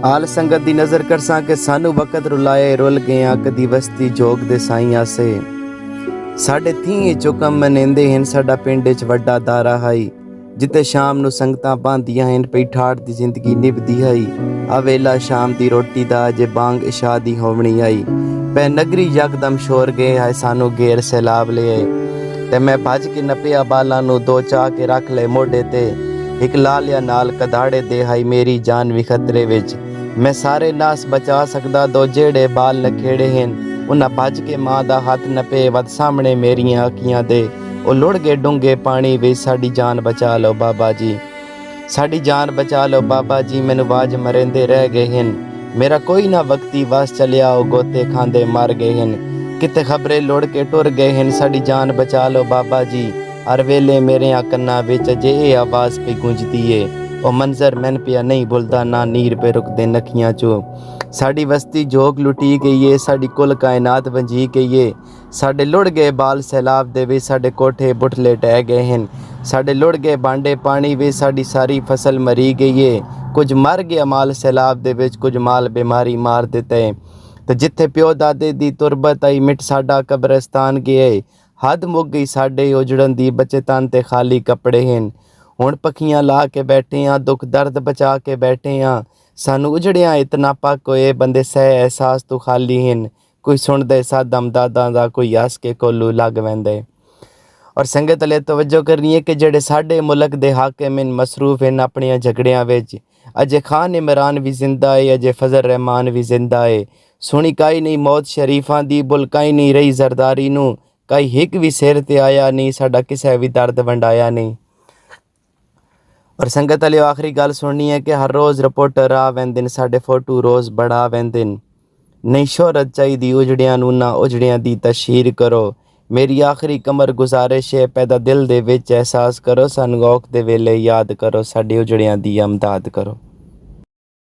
आल संगत दी नज़र करसां कि सानू वक़्त रुलाए रुल गया कदी वस्ती जोग दे साईं आसे। साढ़े थी चुकम मनेंदे हैं साडा पिंड च वड्डा दारा हाई जिते शाम नू संगतां बांदियां हैं पई ठाठ दी जिंदगी निभदी हाई। अवेला शाम दी रोटी दा अजे बांग इशा दी होवनी आई। पै नगरी यकदम शोर गए हाय सानू घेर सैलाब ले आए। ते मैं भज के नपिया बालां नू दो चाह के रख ले मोढे ते। एक लालिया नाल कदाड़े दे हाई मेरी जान भी खतरे विच। मैं सारे नास बचा सकदा दो जेड़े बाल नखेड़े हैं। उन्हें भज के माँ दा हथ नपे वद सामने मेरिया अखियां दे। ओ लुढ़ गए डूंगे पानी विच साडी जान बचा लो बाबा जी, साडी जान बचा लो बाबा जी। मैनू वाज मरेंदे रह गए हैं। मेरा कोई ना वक्ती वस चलिया ओ गोते खांदे मर गए हैं। किते खबरे लुढ़ के टुर गए हैं साडी जान बचा लो बाबा जी। हर वेले मेरे कन्ना विच जे ये आवाज़ पे गूंजदी है। ओ मंजर मैन पिया नहीं भुलदा ना नीर पे रुकदे नखियां चो। साड़ी वस्ती जोग लुटी गई है साड़ी कुल कायनात वंजी गई है। साडे लुढ़ गए बाल सैलाब दे विच साडे कोठे बुठले टह गए हैं। साडे लुढ़ गए बांडे पानी विच साडी सारी फसल मरी गई है। कुछ मर गया माल सैलाब दे विच कुछ माल बीमारी मार दिते। ते जिथे प्यो दादे दी तुरबत आई मिट साडा कब्रिस्तान गए। हद मुक गई साडे उजड़न दी बचे तन ते खाली कपड़े हैं। हुण पखियां ला के बैठे हाँ दुख दर्द बचा के बैठे हाँ। सानू उजड़िया इतना पक होए बंदे सह एहसास तो खाली हैं। कोई सुनदे सादम दादा दा कोई हस के कोलू लग वैंदे। और संगत अले तवज्जो करनी है कि जेड़े साडे मुल्क दे हाकिम मसरूफ हैं अपने झगड़ियां विच। अजे खान इमरान भी जिंदा है अजे फजल रहमान भी जिंदा है। सुनी काई नहीं मौत शरीफां दी बुल काई नहीं रही जरदारी नू। काई हिक भी सिर ते आया नहीं साडा किसे भी दर्द वंडाया नहीं। और संगत अले आखिरी गल सुननी है कि हर रोज़ रिपोर्टर आ वेंदे साडे फोटू रोज़ बढ़ा वेंदे। नहीं शोहरत चाहिदी उजड़ियां नू ना उजड़ियां दी तशहीर करो। मेरी आखिरी कमर गुजारिश है पैदा दिल दे विच एहसास करो। सानू औख दे वेले याद करो साडे उजड़ियां दी अमदाद करो।